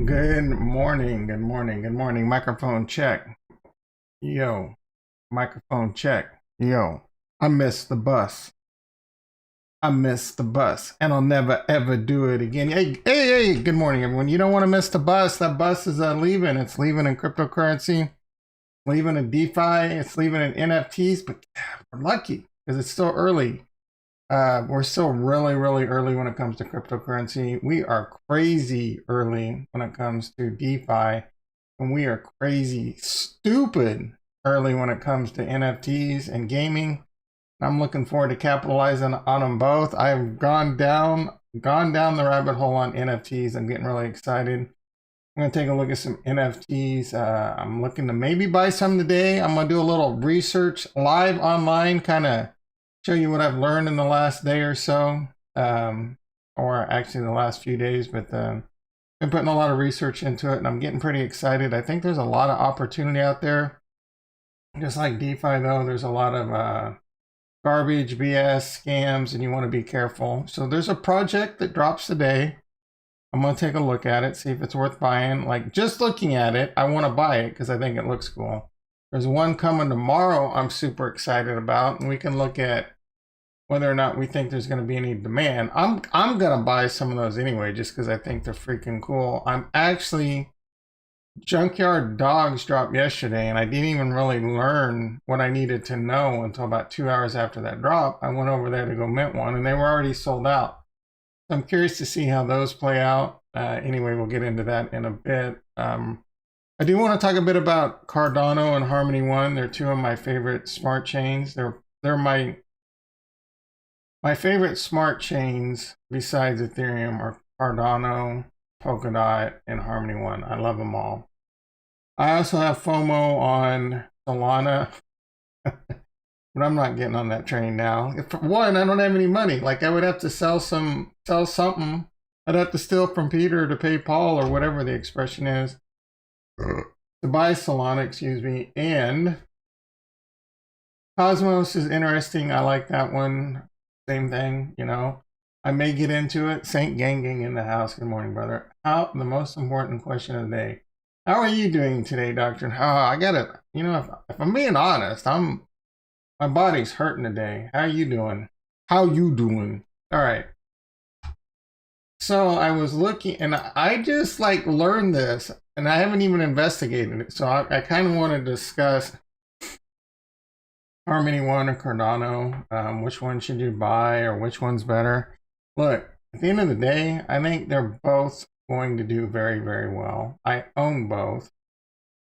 Good morning, good morning, good morning. Microphone check. Yo, microphone check. Yo, I missed the bus. I missed the bus, and I'll never ever do it again. Hey, good morning, everyone. You don't want to miss the bus. That bus is leaving. It's leaving in cryptocurrency, leaving in DeFi, it's leaving in NFTs, but we're lucky because it's still early. We're still really early when it comes to cryptocurrency. We are crazy early when it comes to DeFi, and we are crazy stupid early when it comes to NFTs and gaming. I'm looking forward to capitalizing on them both. I've gone down the rabbit hole on NFTs. I'm getting really excited. I'm going to take a look at some NFTs. I'm looking to maybe buy some today. I'm going to do a little research live online, kind of show you what I've learned in the last day or so, or actually the last few days, but been putting a lot of research into it, and I'm getting pretty excited. I think there's a lot of opportunity out there. Just like DeFi, though, there's a lot of garbage, BS, scams, and you want to be careful. So there's a project that drops today. I'm going to take a look at it, see if it's worth buying. Like, just looking at it, I want to buy it because I think it looks cool. There's one coming tomorrow I'm super excited about, and we can look at whether or not we think there's going to be any demand. I'm going to buy some of those anyway, just because I think they're freaking cool. I'm actually, Junkyard Dogs dropped yesterday, and I didn't even really learn what I needed to know until about 2 hours after that drop. I went over there to go mint one, and they were already sold out. So I'm curious to see how those play out. Anyway, we'll get into that in a bit. I do want to talk a bit about Cardano and Harmony One. They're two of my favorite smart chains. They're my favorite smart chains besides Ethereum are Cardano, Polkadot, and Harmony One. I love them all. I also have FOMO on Solana, but I'm not getting on that train now. For one, I don't have any money. Like, I would have to sell something. I'd have to steal from Peter to pay Paul, or whatever the expression is, to buy Solana, excuse me. And Cosmos is interesting. I like that one. Same thing, you know. I may get into it. Saint Ganging in the house. Good morning, brother. The most important question of the day. How are you doing today, Doctor? I got it. You know, if I'm being honest, my body's hurting today. How you doing? How you doing? All right. So I was looking, and I just like learned this, and I haven't even investigated it. So I kind of want to discuss Harmony One or Cardano. Which one should you buy, or which one's better? Look, at the end of the day, I think they're both going to do very well. I own both.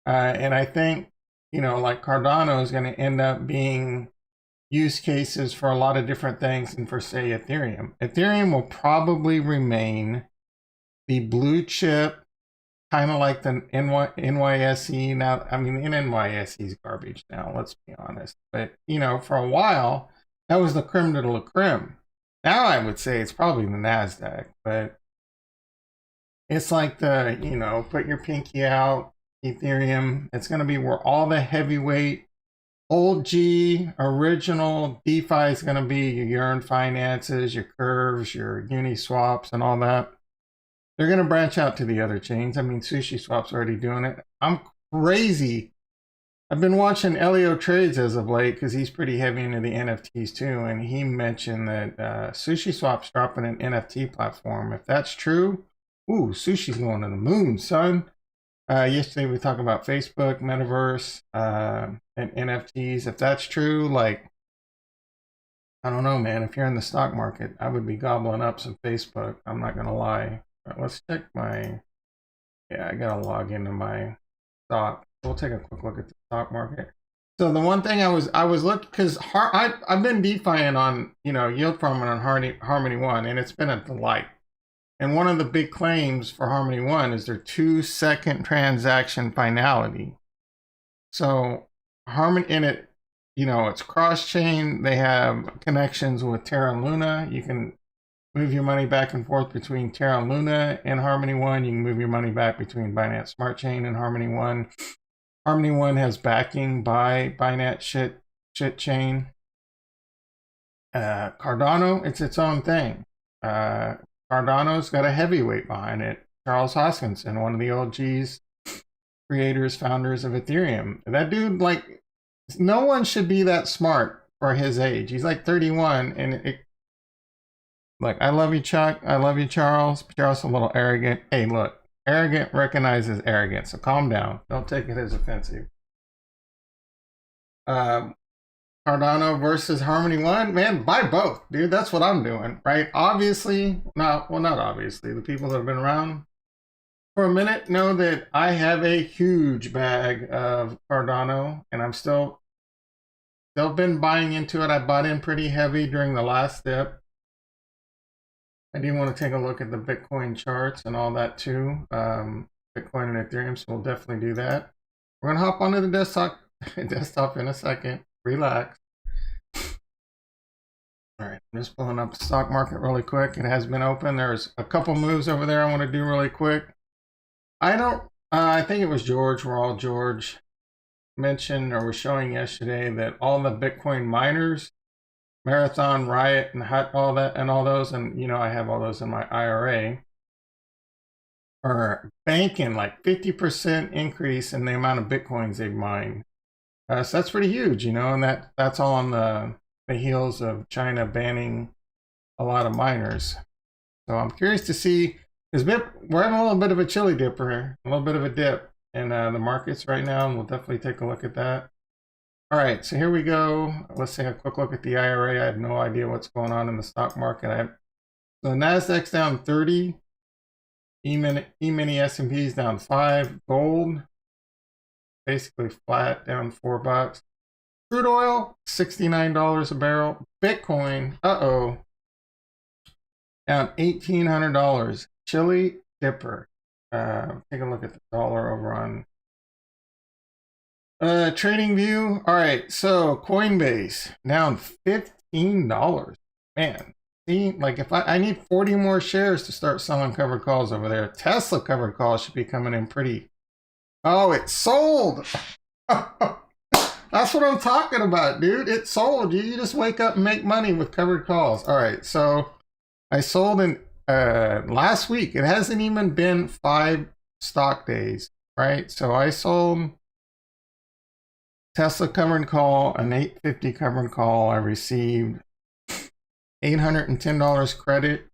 And I think, you know, like Cardano is going to end up being use cases for a lot of different things than for, say, Ethereum. Ethereum will probably remain the blue chip, kind of like the NYSE. Now, I mean, the NYSE is garbage now, let's be honest. But, you know, for a while, that was the creme de la creme. Now I would say it's probably the NASDAQ, but it's like the, you know, put your pinky out, Ethereum. It's going to be where all the heavyweight, OG, original DeFi is going to be your Yearn finances, your curves, your Uniswaps, and all that. They're going to branch out to the other chains. I mean, SushiSwap's already doing it. I'm crazy. I've been watching Elio Trades as of late because he's pretty heavy into the NFTs too. And he mentioned that SushiSwap's dropping an NFT platform. If that's true, ooh, sushi's going to the moon, son. Yesterday we talked about Facebook, Metaverse, and NFTs. If that's true, like, I don't know, man. If you're in the stock market, I would be gobbling up some Facebook. I'm not going to lie. Right, let's check my, yeah, I got to log into my stock. We'll take a quick look at the stock market. So the one thing I was looking, because I've been DeFiing on, you know, yield farming on Harmony One, and it's been a delight. And one of the big claims for Harmony One is their 2-second transaction finality. So Harmony in it, you know, it's cross chain. They have connections with Terra and Luna. You can move your money back and forth between Terra and Luna and Harmony One. You can move your money back between Binance Smart Chain and Harmony One. Harmony One has backing by Binance shit chain. Cardano, it's its own thing. Cardano's got a heavyweight behind it. Charles Hoskinson, one of the OGs, creators, founders of Ethereum. That dude, like, no one should be that smart for his age. He's like 31, and like, I love you, Chuck. I love you, Charles. Charles a little arrogant. Hey, look, arrogant recognizes arrogance, so calm down. Don't take it as offensive. Cardano versus Harmony One, man, buy both, dude. That's what I'm doing, right? Obviously, not obviously. The people that have been around for a minute know that I have a huge bag of Cardano, and I'm still been buying into it. I bought in pretty heavy during the last dip. I do want to take a look at the Bitcoin charts and all that too. Bitcoin and Ethereum, so we'll definitely do that. We're gonna hop onto the desktop in a second. Relax. All right, I'm just pulling up the stock market really quick. It has been open. There's a couple moves over there I want to do really quick. I think it was George mentioned or was showing yesterday that all the Bitcoin miners, Marathon, Riot, and all those, and you know, I have all those in my IRA, are banking like 50% increase in the amount of Bitcoins they've mined. So that's pretty huge, you know, and that's all on the heels of China banning a lot of miners. So I'm curious to see, because we're having a little bit of a chili dipper, a little bit of a dip in the markets right now, and we'll definitely take a look at that. All right, so here we go. Let's take a quick look at the IRA. I have no idea what's going on in the stock market. So the Nasdaq's down 30, E-mini S&P's down 5, gold basically flat, down $4. Crude oil, $69 a barrel. Bitcoin, down $1,800. Chili dipper. Take a look at the dollar over on Trading View. All right, so Coinbase down $15. Man, see, like if I need 40 more shares to start selling covered calls over there. Tesla covered calls should be coming in pretty. Oh, it sold. That's what I'm talking about, dude. It sold. You just wake up and make money with covered calls. All right, so I sold in last week. It hasn't even been 5 stock days, right? So I sold Tesla covered call, an 850 covered call. I received $810 credit,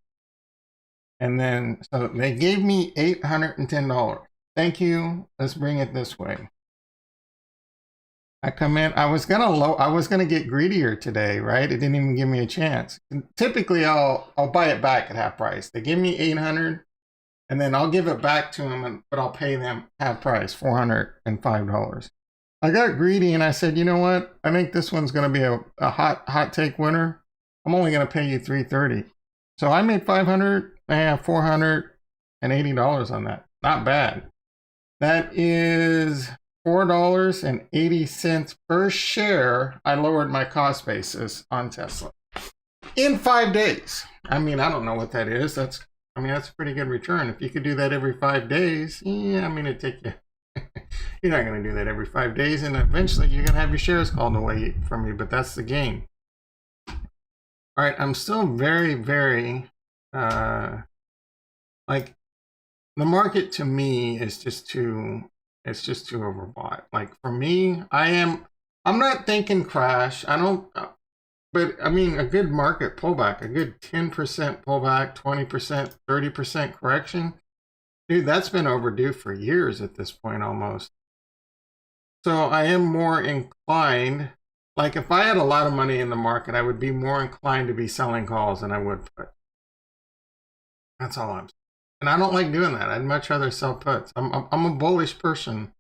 and then so they gave me $810. Thank you. Let's bring it this way. I come in. I was gonna get greedier today, right? It didn't even give me a chance. Typically, I'll buy it back at half price. They give me $800, and then I'll give it back to them, but I'll pay them half price, $405. I got greedy and I said, you know what? I think this one's gonna be a hot take winner. I'm only gonna pay you $330. So I made $480 on that. Not bad. That is $4.80 per share. I lowered my cost basis on Tesla in 5 days. I mean, I don't know what that is. That's a pretty good return. If you could do that every 5 days, yeah, I mean, it'd take you. You're not going to do that every 5 days, and eventually you're going to have your shares called away from you. But that's the game. All right, I'm still very, very like, the market to me is just too. It's just too overbought. Like for me, I'm not thinking crash. I don't, but I mean, a good market pullback, a good 10% pullback, 20%, 30% correction. Dude, that's been overdue for years at this point almost. So I am more inclined, like if I had a lot of money in the market, I would be more inclined to be selling calls than I would put. That's all I'm saying. And I don't like doing that. I'd much rather sell puts. I'm a bullish person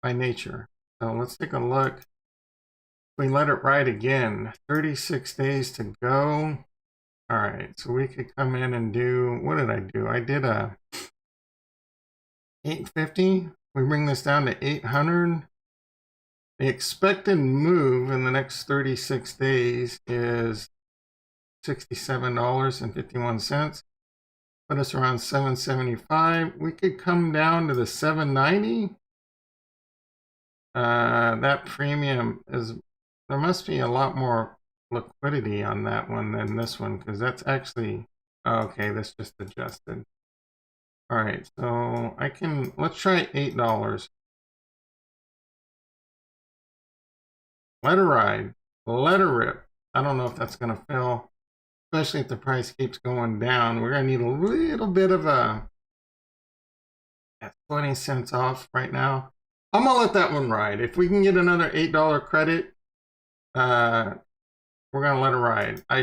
by nature. So let's take a look. We let it ride again. 36 days to go. All right, so we could come in and do, what did I do? I did a 850. We bring this down to 800. The expected move in the next 36 days is $67.51. Put us around 775. We could come down to the 790. That premium is, there must be a lot more liquidity on that one than this one, because that's actually, okay, this just adjusted. All right, so let's try $8. Let her ride. Let her rip. I don't know if that's going to fill, especially if the price keeps going down. We're going to need a little bit of a 20 cents off right now. I'm going to let that one ride. If we can get another $8 credit, we're going to let it ride. I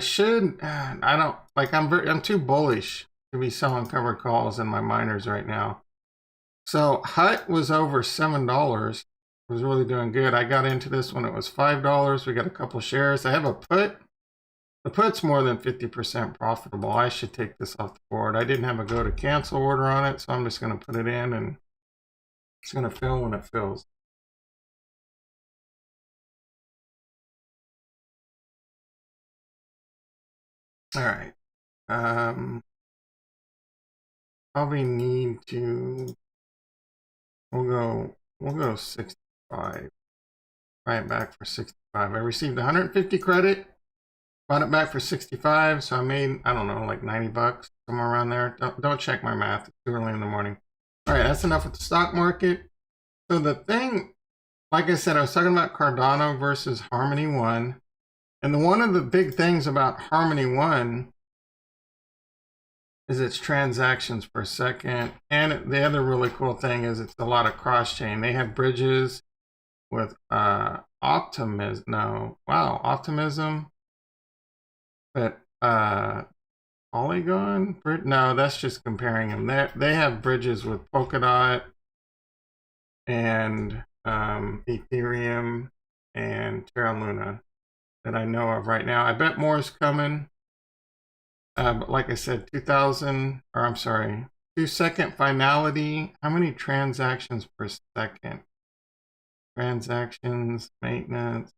don't, like, I'm too bullish to be selling covered calls in my miners right now. So HUT was over $7. Was really doing good. I got into this when it was $5. We got a couple shares. I have a put. The put's more than 50% profitable. I should take this off the board. I didn't have a go to cancel order on it, so I'm just going to put it in and it's going to fill when it fills. All right. Probably need to. We'll go 65. Buy it back for 65. I received 150 credit. Bought it back for 65, so I made, I don't know, like 90 bucks, somewhere around there. Don't check my math. It's too early in the morning. All right, that's enough with the stock market. So the thing, like I said, I was talking about Cardano versus Harmony One. And one of the big things about Harmony One is its transactions per second. And the other really cool thing is it's a lot of cross-chain. They have bridges with Optimism. But Polygon? No, that's just comparing them. They have bridges with Polkadot and Ethereum and Terra Luna that I know of right now. I bet more is coming. But like I said, 2-second finality. How many transactions per second? Transactions, maintenance.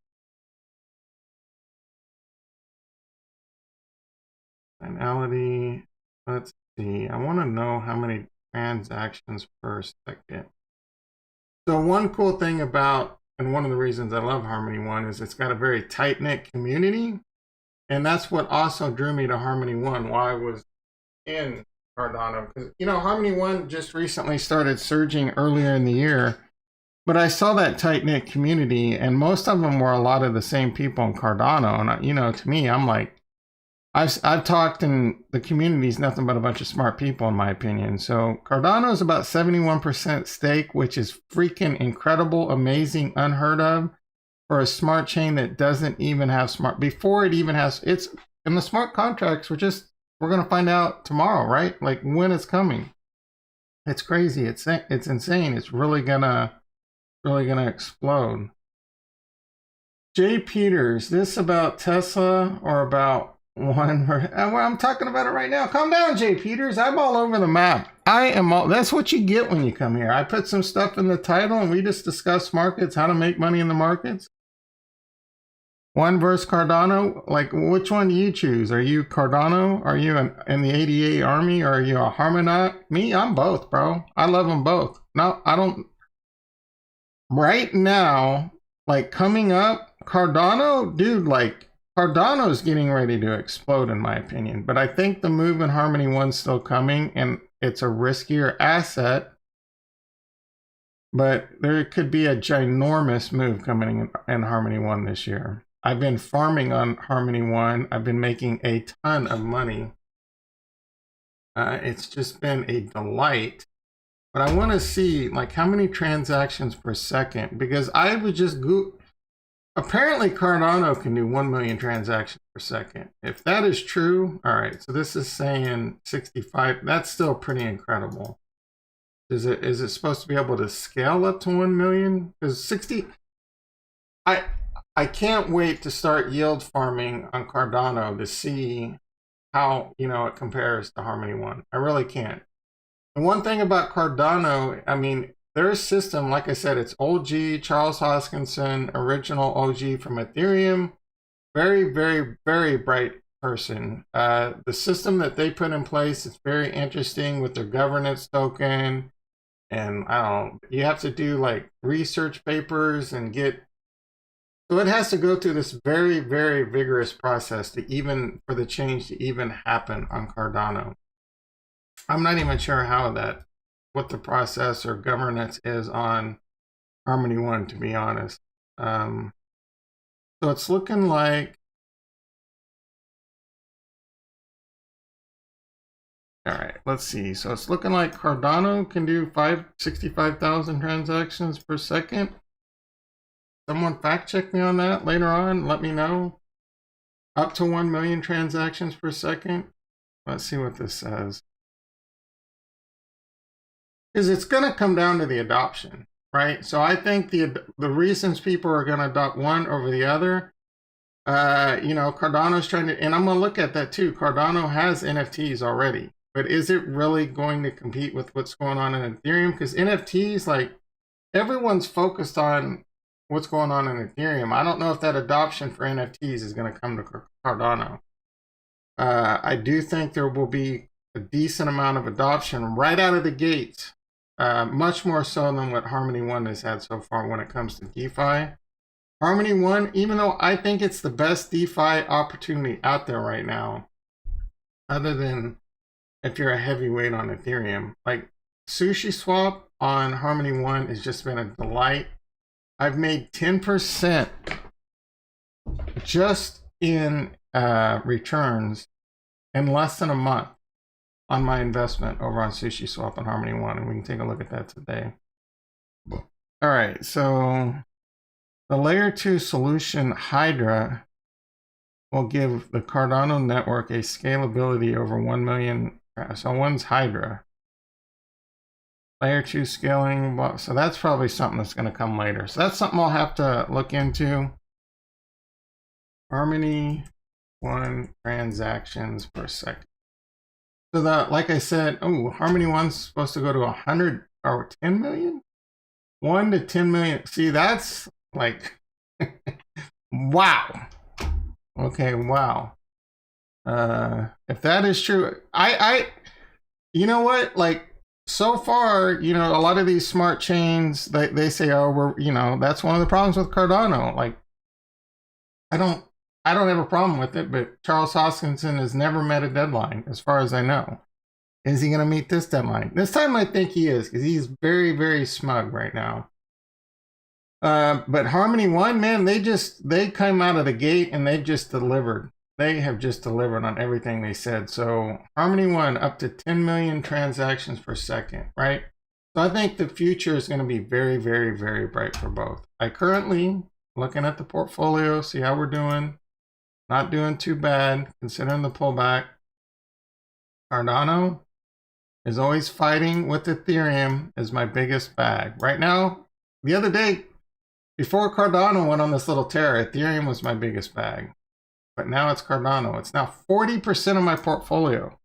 Finality. Let's see. I want to know how many transactions per second. So one cool thing about, and one of the reasons I love Harmony One is it's got a very tight-knit community. And that's what also drew me to Harmony One while I was in Cardano. Because, Harmony One just recently started surging earlier in the year. But I saw that tight-knit community, and most of them were a lot of the same people in Cardano. And, to me, I'm like, I've talked, and the community is nothing but a bunch of smart people, in my opinion. So Cardano is about 71% stake, which is freaking incredible, amazing, unheard of for a smart chain that doesn't even have smart. Before it even has, it's in the smart contracts. We're going to find out tomorrow, right? Like when it's coming. It's crazy. It's insane. It's really gonna explode. Jay Peters, this about Tesla or about one? Well, I'm talking about it right now. Calm down, Jay Peters. I'm all over the map. That's what you get when you come here. I put some stuff in the title and we just discuss markets, how to make money in the markets. One versus Cardano. Like, which one do you choose? Are you Cardano? Are you in the ADA army? Or are you a Harmonaut? Me, I'm both, bro. I love them both. No, I don't. Right now, like coming up, Cardano, dude, like Cardano's getting ready to explode in my opinion. But I think the move in Harmony One's still coming, and it's a riskier asset. But there could be a ginormous move coming in Harmony One this year. I've been farming on Harmony One. I've been making a ton of money. It's just been a delight. But I want to see like how many transactions per second, because I would just apparently Cardano can do 1 million transactions per second. If that is true, all right, so this is saying 65. That's still pretty incredible. Is it supposed to be able to scale up to 1 million? Because 60, I can't wait to start yield farming on Cardano to see how it compares to Harmony One. I really can't. And one thing about Cardano, I mean, their system, like I said, it's OG, Charles Hoskinson, original OG from Ethereum. Very, very, very bright person. The system that they put in place is very interesting with their governance token. And I don't know, you have to do like research papers and so it has to go through this very, very vigorous process for the change to even happen on Cardano. I'm not even sure what the process or governance is on Harmony One, to be honest. So it's looking like, all right, let's see. So it's looking like Cardano can do 65,000 transactions per second. Someone fact check me on that later on. Let me know. Up to 1 million transactions per second. Let's see what this says. Because it's going to come down to the adoption, right? So I think the reasons people are going to adopt one over the other, Cardano's trying to, and I'm going to look at that too. Cardano has NFTs already, but is it really going to compete with what's going on in Ethereum? Because NFTs, like, everyone's focused on what's going on in Ethereum. I don't know if that adoption for NFTs is going to come to Cardano. I do think there will be a decent amount of adoption right out of the gates, much more so than what Harmony One has had so far when it comes to DeFi. Harmony One, even though I think it's the best DeFi opportunity out there right now, other than if you're a heavyweight on Ethereum, like Sushi Swap on Harmony One has just been a delight. I've made 10% just in returns in less than a month on my investment over on Sushi Swap and Harmony One, and we can take a look at that today. All right, so the layer 2 solution Hydra will give the Cardano network a scalability over 1 million. So one's Hydra. Layer 2 scaling, so that's probably something that's going to come later. So that's something I'll have to look into. Harmony One transactions per second. So that, like I said, Harmony One's supposed to go to 100 or 10 million? 1 to 10 million. See, that's like, wow. Okay, wow. If that is true, you know what? Like, so far, a lot of these smart chains, they say, that's one of the problems with Cardano. Like, I don't have a problem with it, but Charles Hoskinson has never met a deadline, as far as I know. Is he going to meet this deadline? This time I think he is, because he's very, very smug right now. But Harmony One, man, they come out of the gate and they've just delivered. They have just delivered on everything they said. So Harmony One, up to 10 million transactions per second, right? So I think the future is going to be very, very, very bright for both. I currently, looking at the portfolio, see how we're doing. Not doing too bad, considering the pullback. Cardano is always fighting with Ethereum as my biggest bag. Right now, the other day, before Cardano went on this little tear, Ethereum was my biggest bag. But now it's Cardano. It's now 40% of my portfolio.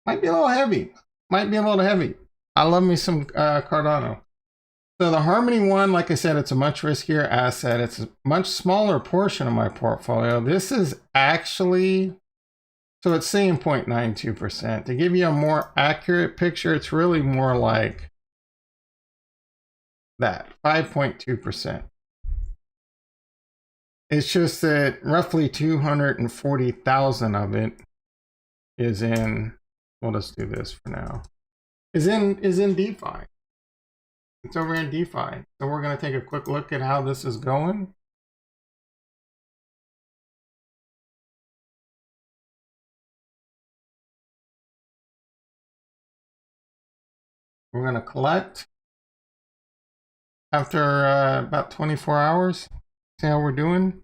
Might be a little heavy. I love me some Cardano. So the Harmony One, like I said, it's a much riskier asset. It's a much smaller portion of my portfolio. This is actually, so it's saying 0.92%. To give you a more accurate picture, it's really more like that, 5.2%. It's just that roughly 240,000 of it is in, we'll just do this for now, is in DeFi. It's over in DeFi. So we're going to take a quick look at how this is going. We're going to collect after about 24 hours. See how we're doing.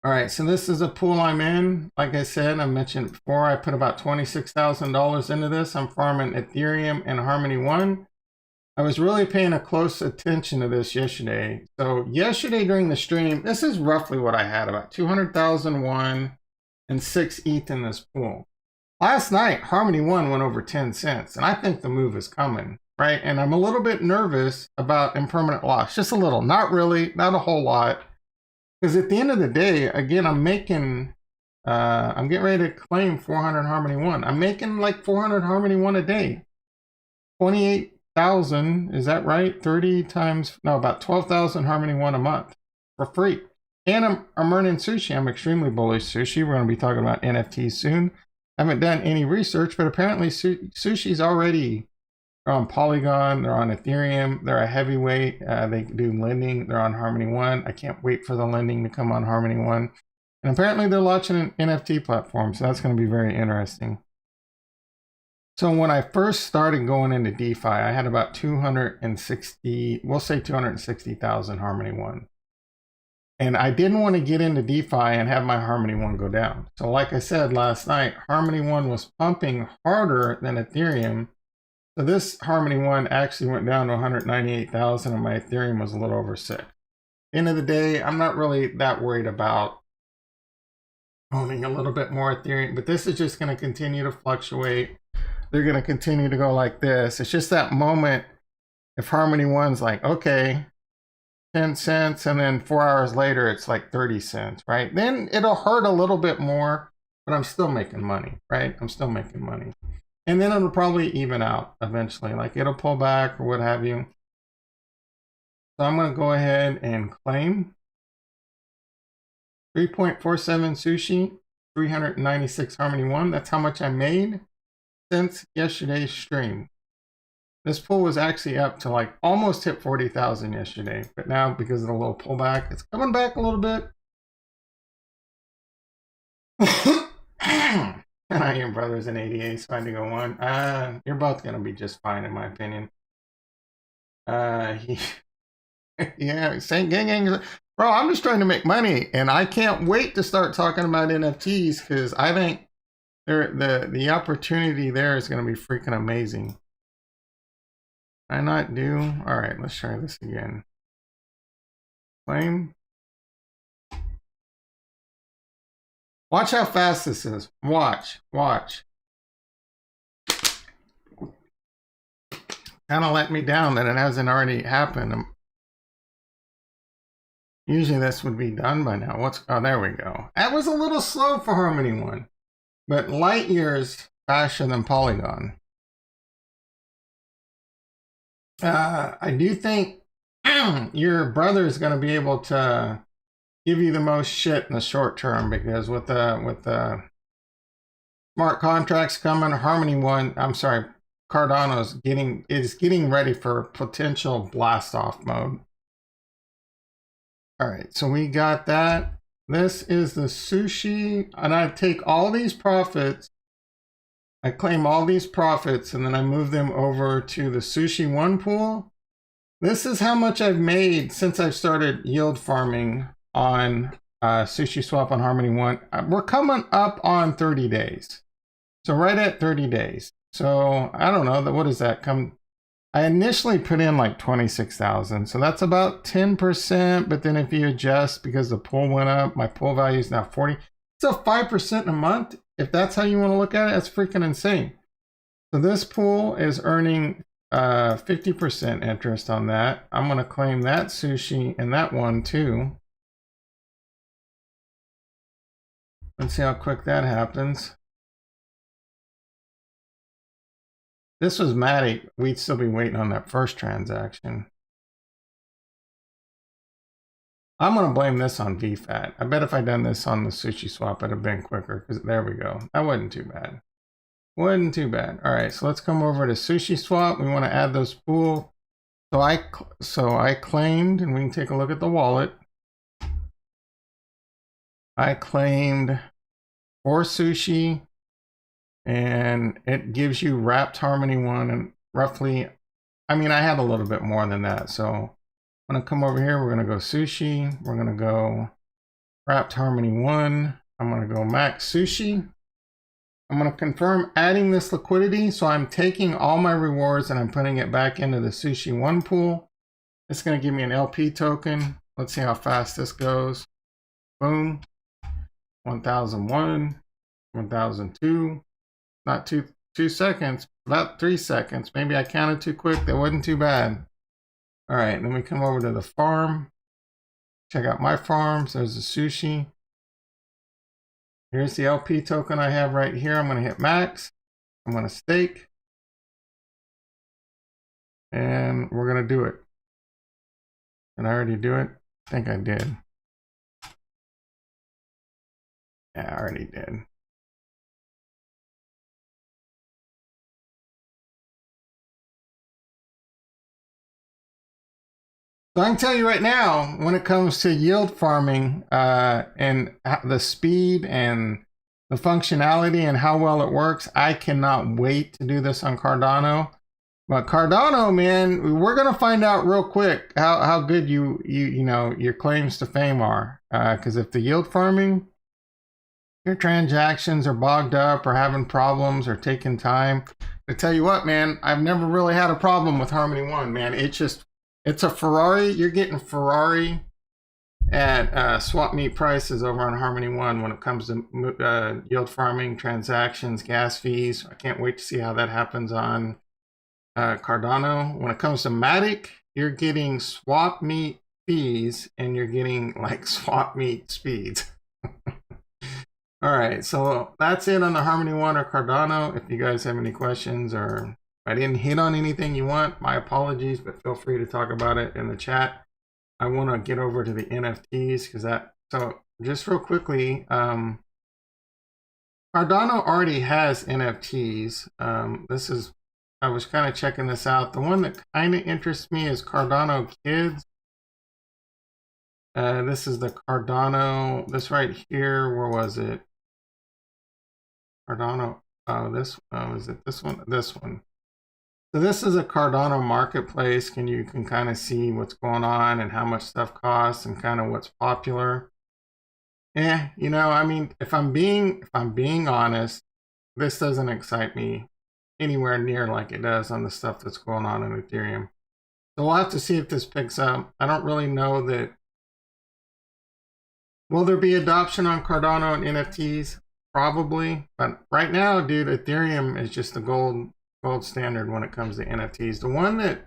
All right, so this is a pool I'm in. Like I said, I mentioned before, I put about $26,000 into this. I'm farming Ethereum and Harmony One. I was really paying a close attention to this yesterday. So yesterday during the stream, this is roughly what I had, about 200,001 and 6 ETH in this pool. Last night, Harmony One went over 10 cents, and I think the move is coming, right? And I'm a little bit nervous about impermanent loss, just a little, not really, not a whole lot. Because at the end of the day, again, I'm getting ready to claim 400 Harmony One. I'm making like 400 Harmony One a day. 28,000, is that right? 30 times, no, about 12,000 Harmony One a month for free. And I'm earning sushi. I'm extremely bullish sushi. We're going to be talking about NFTs soon. I haven't done any research, but apparently Sushi's already, they're on Polygon, they're on Ethereum, they're a heavyweight. They do lending, they're on Harmony One. I can't wait for the lending to come on Harmony One. And apparently they're launching an NFT platform, so that's going to be very interesting. So when I first started going into DeFi, I had about 260, we'll say 260,000 Harmony One. And I didn't want to get into DeFi and have my Harmony One go down. So like I said last night, Harmony One was pumping harder than Ethereum. So this Harmony One actually went down to 198,000 and my Ethereum was a little over 6. At the end of the day, I'm not really that worried about owning a little bit more Ethereum, but this is just going to continue to fluctuate. They're going to continue to go like this. It's just that moment if Harmony One's like, okay, 10 cents, and then 4 hours later, it's like 30 cents, right? Then it'll hurt a little bit more, but I'm still making money, right? I'm still making money. And then it'll probably even out eventually, like it'll pull back or what have you. So I'm going to go ahead and claim 3.47 Sushi, 396 Harmony One. That's how much I made since yesterday's stream. This pool was actually up to like almost hit 40,000 yesterday, but now because of the little pullback, it's coming back a little bit. And I am brothers in ADA, so I had to go on. You're both gonna be just fine in my opinion. Yeah, Saint Gang, bro. I'm just trying to make money, and I can't wait to start talking about NFTs because I think the opportunity there is going to be freaking amazing. I not do? All right, let's try this again. Claim. Watch how fast this is. Watch. Kind of let me down that it hasn't already happened. Usually this would be done by now. Oh, there we go. That was a little slow for Harmony One, but light years faster than Polygon. I do think your brother is going to be able to give you the most shit in the short term because with the smart contracts coming, Cardano is getting ready for potential blast off mode. All right, so we got that. This is the Sushi, and I take all these profits. I claim all these profits, and then I move them over to the Sushi One pool. This is how much I've made since I've started yield farming on Sushi Swap on Harmony One. We're coming up on 30 days. So right at 30 days. So I don't know, what does that come? I initially put in like 26,000. So that's about 10%. But then if you adjust because the pool went up, my pool value is now 40. So 5% in a month. If that's how you want to look at it, that's freaking insane. So this pool is earning 50% interest on that. I'm going to claim that Sushi and that one too. Let's see how quick that happens. This was Matic. We'd still be waiting on that first transaction. I'm going to blame this on VFAT. I bet if I'd done this on the Sushi Swap, it'd have been quicker. Because there we go. That wasn't too bad. Wasn't too bad. All right, so let's come over to Sushi Swap. We want to add those pools. So I claimed, and we can take a look at the wallet. I claimed 4 Sushi, and it gives you wrapped Harmony One, and roughly, I mean, I had a little bit more than that. So I'm going to come over here. We're going to go Sushi. We're going to go wrapped Harmony One. I'm going to go max Sushi. I'm going to confirm adding this liquidity. So I'm taking all my rewards and I'm putting it back into the Sushi One pool. It's going to give me an LP token. Let's see how fast this goes. Boom. 1001, 1002. Not 2 seconds, about 3 seconds. Maybe I counted too quick. That wasn't too bad. All right, then we come over to the farm. Check out my farms. There's the Sushi. Here's the LP token I have right here. I'm going to hit max. I'm going to stake. And we're going to do it. Did I already do it? I think I did. Yeah, I already did. So I can tell you right now, when it comes to yield farming and the speed and the functionality and how well it works, I cannot wait to do this on Cardano. But Cardano, man, we're gonna find out real quick how good you know your claims to fame are. Because if the yield farming, your transactions are bogged up or having problems or taking time, I tell you what, man, I've never really had a problem with Harmony One, man. It's a Ferrari. You're getting Ferrari at swap meet prices over on Harmony One when it comes to yield farming, transactions, gas fees. I can't wait to see how that happens on Cardano. When it comes to Matic, you're getting swap meet fees and you're getting like swap meet speeds. All right, so that's it on the Harmony One or Cardano. If you guys have any questions or if I didn't hit on anything you want, my apologies, but feel free to talk about it in the chat. I want to get over to the NFTs because so just real quickly, Cardano already has NFTs. I was kind of checking this out. The one that kind of interests me is Cardano Kids. This is the Cardano, this right here, where was it? Cardano, is it this one? This one. So this is a Cardano marketplace, you can kind of see what's going on and how much stuff costs and kind of what's popular. Yeah, you know, I mean, if I'm being honest, this doesn't excite me anywhere near like it does on the stuff that's going on in Ethereum. So we'll have to see if this picks up. I don't really know that. Will there be adoption on Cardano and NFTs? Probably, but right now, dude, Ethereum is just the gold standard when it comes to NFTs. The one that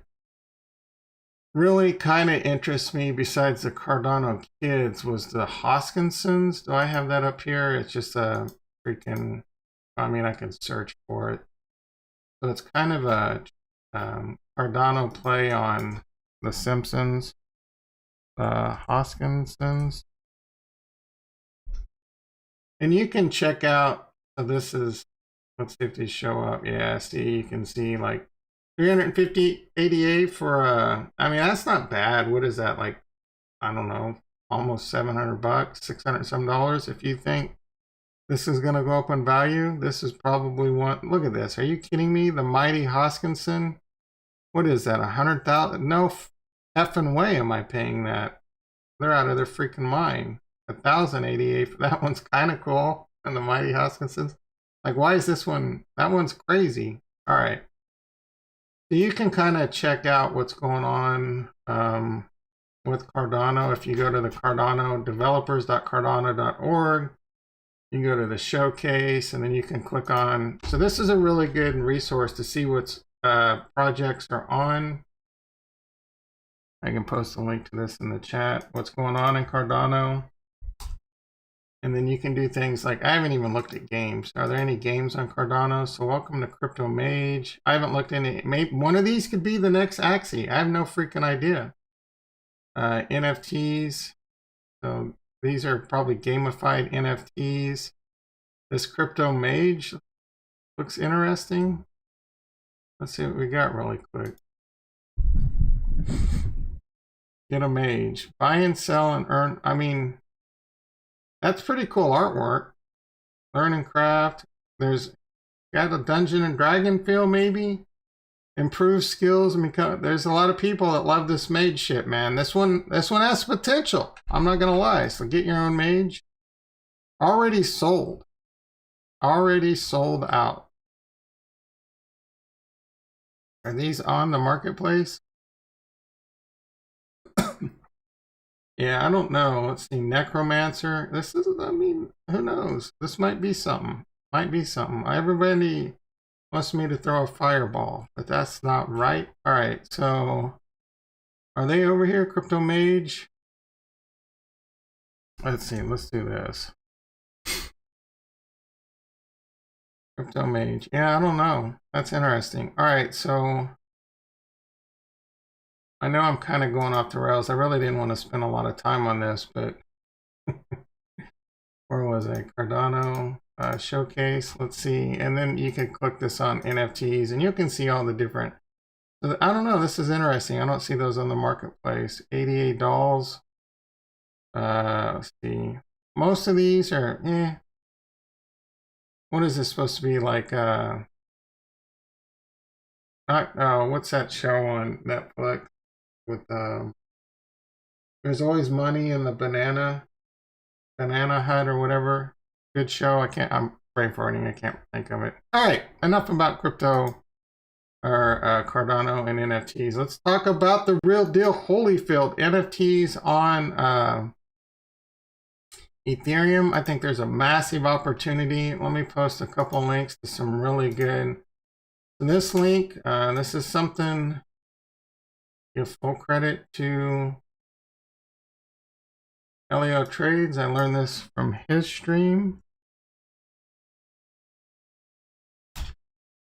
really kind of interests me besides the Cardano Kids was the Hoskinsons. Do I have that up here? It's just a freaking, I mean, I can search for it. So it's kind of a Cardano play on The Simpsons. Hoskinsons. And you can check out, so this is, let's see if these show up. Yeah, see, you can see like 350 ADA for I mean, that's not bad. What is that, like, I don't know, almost $700, $600 some dollars. If you think this is gonna go up in value, this is probably one. Look at this. Are you kidding me? The mighty Hoskinson. What is that? 100,000? No effing way am I paying that. They're out of their freaking mind. 1,088 for that one's kind of cool. And the mighty Hoskinsons. Like, why is this one? That one's crazy. All right. So you can kind of check out what's going on with Cardano. If you go to the Cardano developers.cardano.org, you can go to the showcase and then you can click on. So this is a really good resource to see what's projects are on. I can post a link to this in the chat. What's going on in Cardano. And then you can do things like, I haven't even looked at games. Are there any games on Cardano? So welcome to Crypto Mage. I haven't looked at any. Maybe one of these could be the next Axie. I have no freaking idea. NFTs. So these are probably gamified NFTs. This Crypto Mage looks interesting. Let's see what we got really quick. Get a mage. Buy and sell and earn. I mean, that's pretty cool artwork. Learn and craft. There's got a Dungeon and Dragon feel maybe. Improve skills and become. There's a lot of people that love this mage shit, man. This one has potential. I'm not gonna lie. So get your own mage. Already sold. Already sold out. Are these on the marketplace? Yeah, I don't know. Let's see. Necromancer. This is, I mean, who knows? This might be something. Might be something. Everybody wants me to throw a fireball, but that's not right. All right, so are they over here, Crypto Mage? Let's see. Let's do this. Crypto Mage. Yeah, I don't know. That's interesting. All right, so I know I'm kind of going off the rails. I really didn't want to spend a lot of time on this, but where was I? Cardano showcase. Let's see. And then you can click this on NFTs and you can see all the different So I don't know. This is interesting. I don't see those on the marketplace. $88. Let's see. Most of these are, What is this supposed to be like? What's that show on Netflix with there's always money in the banana hut or whatever. Good show. I'm brain farting. I can't think of it. All right, enough about crypto or Cardano and NFTs. Let's talk about the real deal Holyfield NFTs on Ethereum. I think there's a massive opportunity. Let me post a couple links to some really good. So this link, this is something, give full credit to Elio Trades. I learned this from his stream.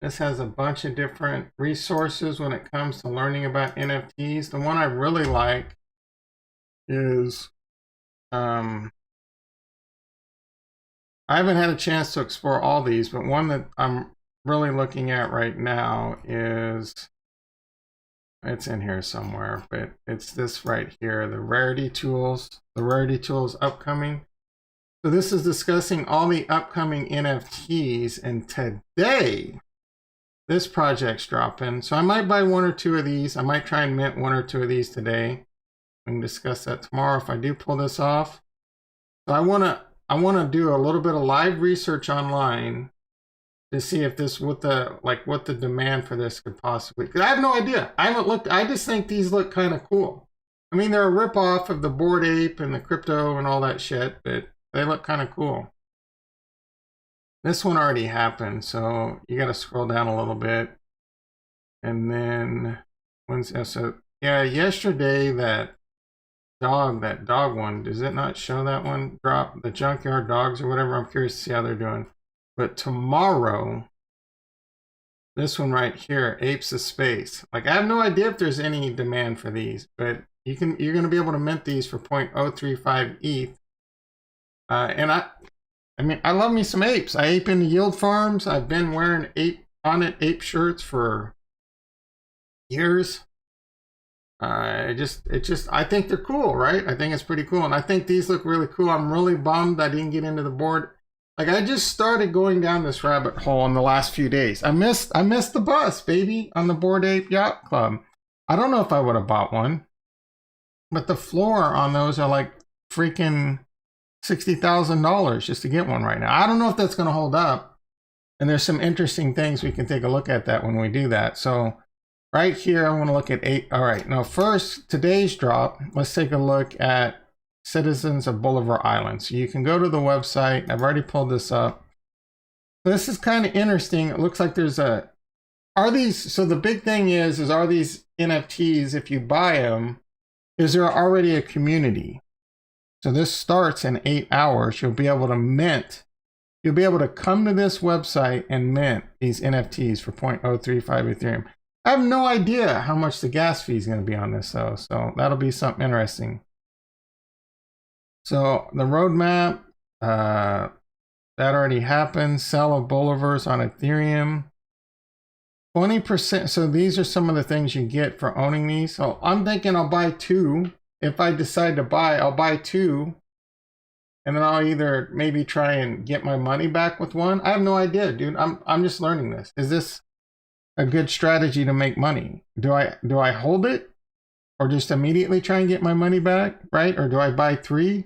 This has a bunch of different resources when it comes to learning about NFTs. The one I really like is, I haven't had a chance to explore all these, but one that I'm really looking at right now is, it's in here somewhere, but it's this right here, the Rarity Tools upcoming. So this is discussing all the upcoming NFTs, and today, this project's dropping. So I might buy one or two of these. I might try and mint one or two of these today. We can discuss that tomorrow if I do pull this off. So I wanna do a little bit of live research online to see if this, what the demand for this could possibly, because I have no idea. I haven't looked. I just think these look kind of cool. I mean, they're a ripoff of the Bored Ape and the crypto and all that shit, but they look kind of cool. This one already happened, so you got to scroll down a little bit. And then, yesterday that dog one, does it not show that one drop? The Junkyard Dogs or whatever, I'm curious to see how they're doing. But tomorrow, this one right here, Apes of Space. Like, I have no idea if there's any demand for these, but you're going to be able to mint these for 0.035 ETH. And I mean, I love me some apes. I ape into yield farms. I've been wearing ape shirts for years. I think they're cool, right? I think it's pretty cool. And I think these look really cool. I'm really bummed I didn't get into the board. Like, I just started going down this rabbit hole in the last few days. I missed the bus, baby, on the Bored Ape Yacht Club. I don't know if I would have bought one, but the floor on those are like freaking $60,000 just to get one right now. I don't know if that's going to hold up. And there's some interesting things we can take a look at that when we do that. So right here, I want to look at 8. All right, now first, today's drop. Let's take a look at Citizens of Bolivar Island. So you can go to the website. I've already pulled this up. This is kind of interesting. It looks like there's so the big thing is are these NFTs, if you buy them, is there already a community? So this starts in 8 hours. You'll be able to mint. You'll be able to come to this website and mint these NFTs for 0.035 Ethereum. I have no idea how much the gas fee is going to be on this though. So that'll be something interesting. So the roadmap, that already happened. Sell of Bolivars on Ethereum. 20%. So these are some of the things you get for owning these. So I'm thinking I'll buy 2. If I decide to buy, I'll buy 2. And then I'll either maybe try and get my money back with one. I have no idea, dude. I'm just learning this. Is this a good strategy to make money? Do I hold it or just immediately try and get my money back, right? Or do I buy 3,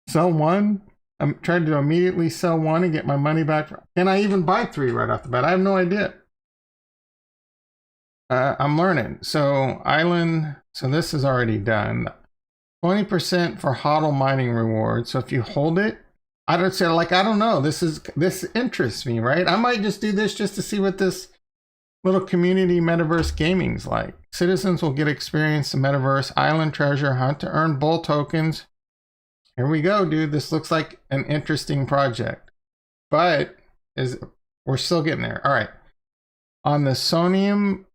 sell 1? I'm trying to immediately sell 1 and get my money back. Can I even buy 3 right off the bat? I have no idea. I'm learning. So island, so this is already done. 20% for HODL mining rewards. So if you hold it, I don't know. This interests me, right? I might just do this just to see what this little community metaverse gaming's like. Citizens will get experience the metaverse island treasure hunt to earn bull tokens. Here we go, dude. This looks like an interesting project, but we're still getting there. All right. On the Somnium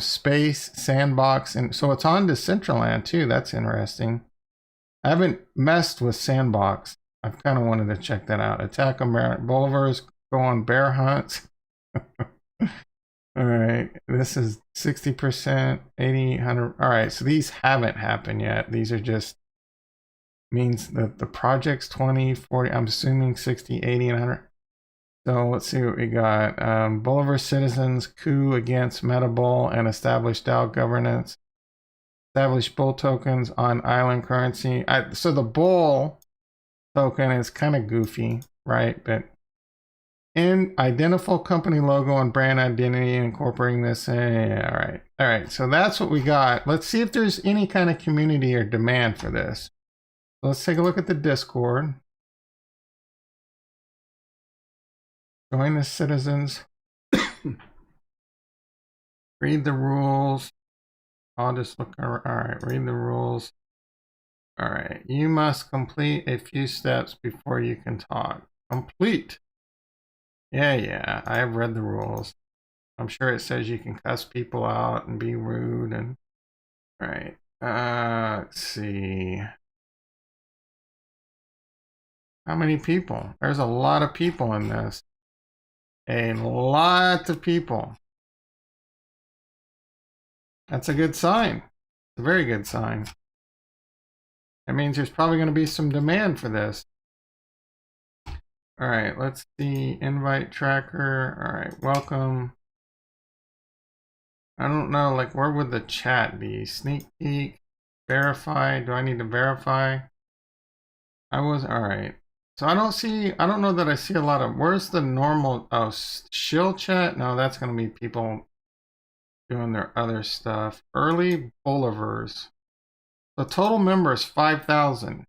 Space Sandbox, and so it's on Decentraland too. That's interesting. I haven't messed with Sandbox. I've kind of wanted to check that out. Attack Bolivars, go on bear hunts. All right, this is 60%, 80, 100. All right, so these haven't happened yet. These are just means that the project's 20, 40, I'm assuming 60, 80, and 100. So let's see what we got. Bolivar citizens coup against MetaBull and established DAO governance. Establish bull tokens on island currency. So the bull token is kind of goofy, right? But in identifiable company logo and brand identity, incorporating this. All right. So that's what we got. Let's see if there's any kind of community or demand for this. Let's take a look at the Discord. Join the citizens. Read the rules. I'll just look. All right, read the rules. All right, you must complete a few steps before you can talk. Complete. Yeah, I have read the rules. I'm sure it says you can cuss people out and be rude and. All right. Let's see. How many people? There's a lot of people in this. A lot of people. That's a good sign. It's a very good sign. That means there's probably going to be some demand for this. All right, let's see. Invite tracker. All right, welcome. I don't know, like, where would the chat be? Sneak peek, verify. Do I need to verify? All right. So I don't know that I see a lot of, where's the normal, shill chat? No, that's going to be people doing their other stuff. Early Bolivars. The total members 5,000.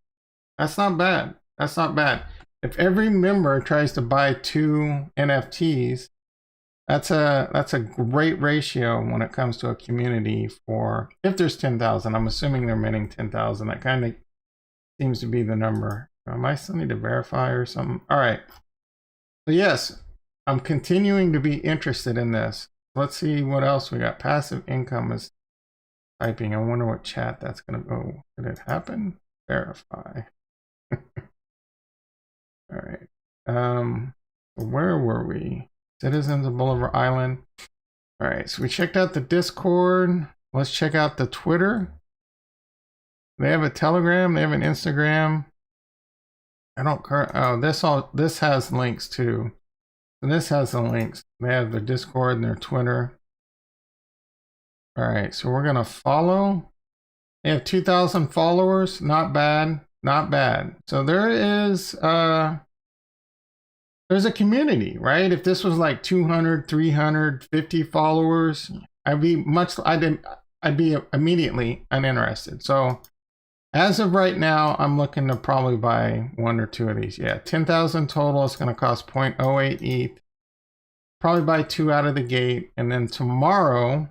That's not bad. That's not bad. If every member tries to buy 2 NFTs, that's a great ratio when it comes to a community for, if there's 10,000, I'm assuming they're minting 10,000. That kind of seems to be the number. Am I still need to verify or something? All right. So yes, I'm continuing to be interested in this. Let's see what else we got. Passive income is typing. I wonder what chat that's going to go. Did it happen? Verify. All right. Where were we? Citizens of Bolivar Island. All right. So we checked out the Discord. Let's check out the Twitter. They have a Telegram. They have an Instagram. This has links too. So this has the links. They have their Discord and their Twitter. All right, so we're gonna follow. They have 2,000 followers. Not bad, not bad. So there is there's a community, right? If this was like 200, 350 followers, I'd be immediately uninterested. So as of right now, I'm looking to probably buy 1 or 2 of these. Yeah, 10,000 total. It's going to cost 0.08 ETH. Probably buy 2 out of the gate. And then tomorrow,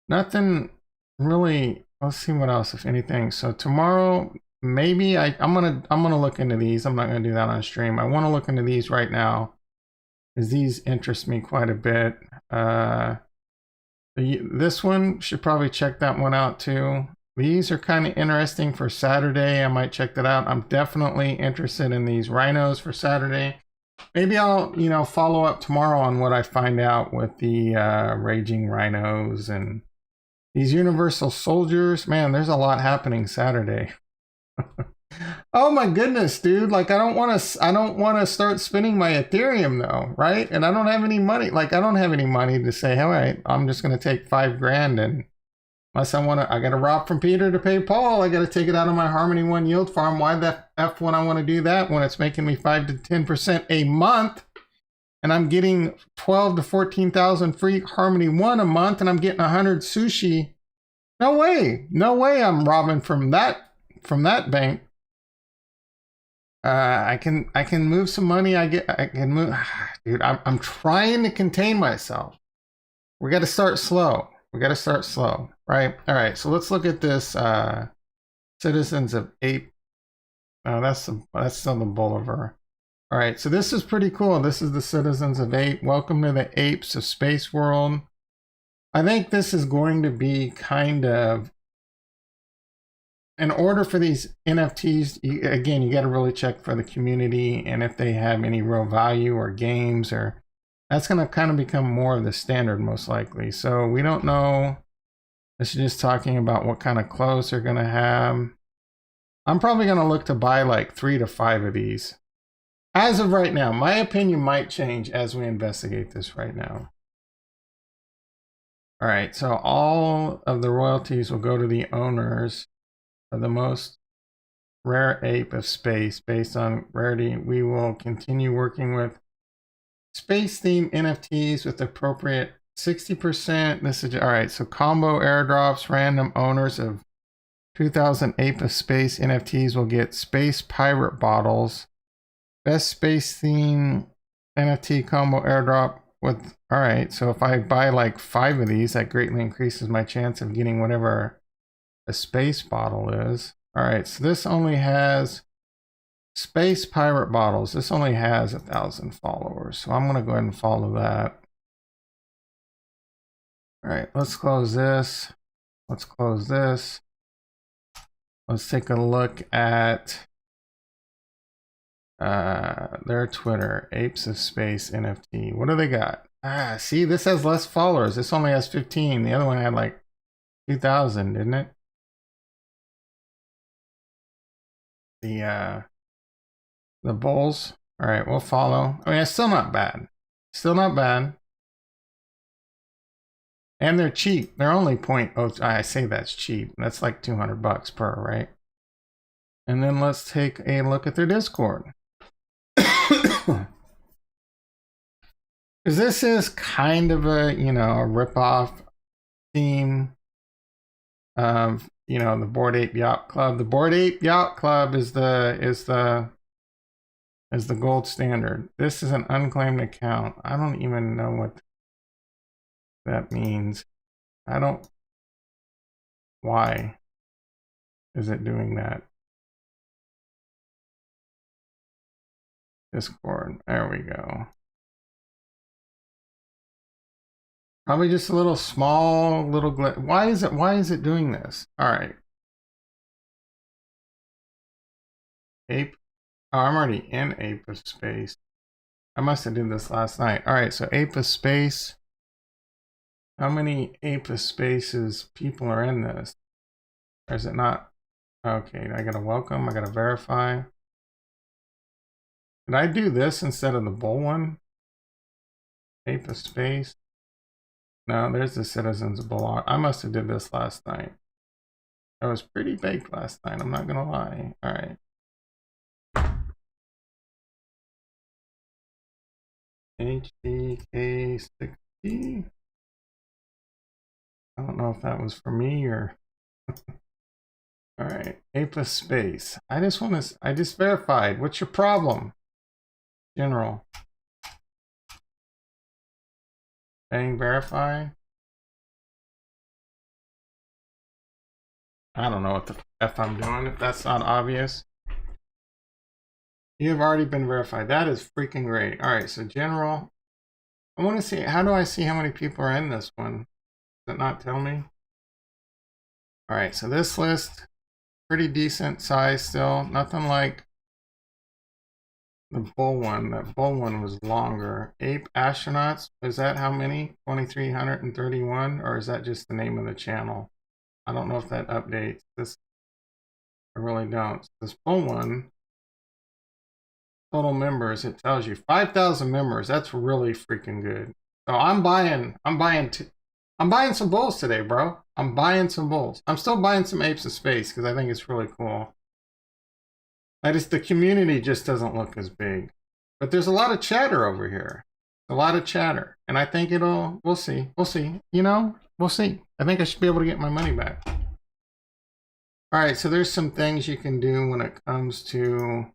nothing really. Let's see what else, if anything. So tomorrow, maybe I'm gonna look into these. I'm not gonna do that on stream. I want to look into these right now, because these interest me quite a bit. This one, should probably check that one out too. These are kind of interesting for Saturday. I might check that out. I'm definitely interested in these rhinos for Saturday. Maybe I'll, follow up tomorrow on what I find out with the raging rhinos and these universal soldiers. Man, there's a lot happening Saturday. Oh my goodness, dude. Like, I don't want to start spending my Ethereum though, right? And I don't have any money. Like, I don't have any money to say, all right, I'm just going to take $5,000, and unless I got to rob from Peter to pay Paul, I got to take it out of my Harmony One yield farm. Why the F would I want to do that when it's making me 5 to 10% a month, and I'm getting 12 to 14,000 free Harmony One a month, and I'm getting 100 sushi? No way I'm robbing from that bank. I can move some money. I can move. Dude, I'm trying to contain myself. We got to start slow. Right? All right. So let's look at this. Citizens of Ape. Oh, that's on the Bolivar. All right. So this is pretty cool. This is the Citizens of Ape. Welcome to the Apes of Space World. I think this is going to be kind of, in order for these NFTs, you got to really check for the community and if they have any real value or games or That's going to kind of become more of the standard most likely. So we don't know. This is just talking about what kind of clothes they're going to have. I'm probably going to look to buy like 3 to 5 of these. As of right now, my opinion might change as we investigate this right now. All right, so all of the royalties will go to the owners of the most rare ape of space based on rarity. We will continue working with space-themed NFTs with appropriate 60%. This is all right. So combo airdrops, random owners of 2000 Ape of Space NFTs will get space pirate bottles. Best space-themed NFT combo airdrop with. All right. So if I buy like 5 of these, that greatly increases my chance of getting whatever a space bottle is. All right. So this only has. Space pirate bottles. This only has 1,000 followers, so I'm gonna go ahead and follow that. All right, let's close this. Let's close this. Let's take a look at their Twitter, Apes of Space NFT. What do they got? Ah, see, this has less followers. This only has 15. The other one had like 2,000, didn't it? The bulls. All right, we'll follow. I mean, it's still not bad. Still not bad. And they're cheap. They're only 0.0. I say that's cheap. That's like $200 per, right? And then let's take a look at their Discord. Because this is kind of a, you know, a ripoff theme of, you know, the Bored Ape Yacht Club. The Bored Ape Yacht Club is the gold standard. This is an unclaimed account. I don't even know what that means. I don't. Why is it doing that? Discord. There we go. Probably just a little small little glitch. Why is it doing this? All right. Ape. Oh, I'm already in Ape of Space. I must have did this last night. All right, so Ape of Space. How many Ape of Spaces people are in this? Or is it not? Okay, I gotta welcome, I gotta verify. Did I do this instead of the bull one? Ape of Space. No, there's the Citizens Bull. I must have did this last night. I was pretty baked last night, I'm not gonna lie. All right. HDK60. I don't know if that was for me or. All right, Ape of Space. I just verified. What's your problem? General. Saying verify. I don't know what the F I'm doing if that's not obvious. You have already been verified. That is freaking great. All right, so general. I want to see, how do I see how many people are in this one? Does it not tell me? All right, so this list, pretty decent size still. Nothing like the bull one. That bull one was longer. Ape astronauts, is that how many? 2,331, or is that just the name of the channel? I don't know if that updates. This, I really don't. This bull one, total members, it tells you 5,000 members. That's really freaking good. So I'm buying some bulls today, bro. I'm buying some bulls. I'm still buying some Apes of Space because I think it's really cool. The community just doesn't look as big, but there's a lot of chatter over here. A lot of chatter, and I think we'll see. You know, we'll see. I think I should be able to get my money back. All right, so there's some things you can do when it comes to